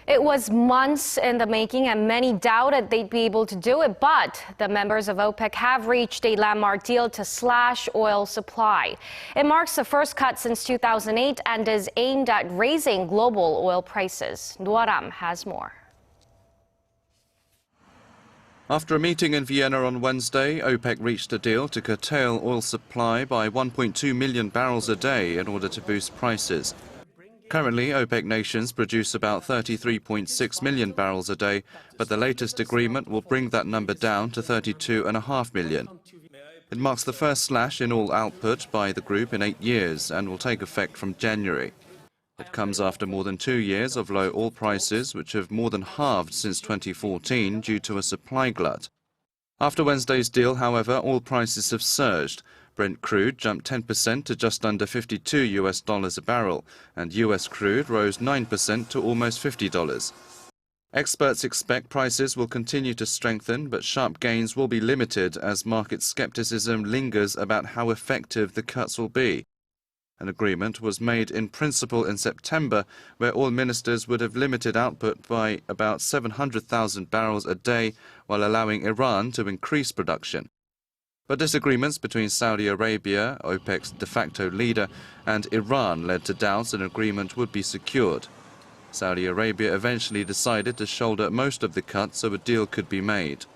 It was months in the making and many doubted they'd be able to do it, but the members of OPEC have reached a landmark deal to slash oil supply. It marks the first cut since 2008 and is aimed at raising global oil prices. Aram has more. After a meeting in Vienna on Wednesday, OPEC reached a deal to curtail oil supply by 1.2 million barrels a day in order to boost prices. Currently, OPEC nations produce about 33.6 million barrels a day, but the latest agreement will bring that number down to 32.5 million. It marks the first slash in all output by the group in 8 years and will take effect from January. It comes after more than 2 years of low oil prices, which have more than halved since 2014 due to a supply glut. After Wednesday's deal, however, oil prices have surged. Brent crude jumped 10% to just under $52 a barrel, and US crude rose 9% to almost $50. Experts expect prices will continue to strengthen, but sharp gains will be limited as market skepticism lingers about how effective the cuts will be. An agreement was made in principle in September, where oil ministers would have limited output by about 700,000 barrels a day, while allowing Iran to increase production. But disagreements between Saudi Arabia, OPEC's de facto leader, and Iran led to doubts an agreement would be secured. Saudi Arabia eventually decided to shoulder most of the cuts so a deal could be made.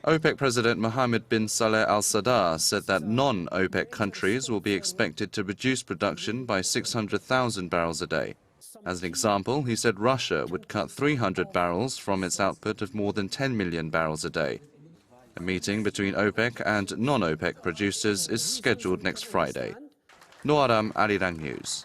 OPEC President Mohammed bin Saleh al-Sadar said that non-OPEC countries will be expected to reduce production by 600,000 barrels a day. As an example, he said Russia would cut 300 barrels from its output of more than 10 million barrels a day. A meeting between OPEC and non-OPEC producers is scheduled next Friday. Aram, Arirang News.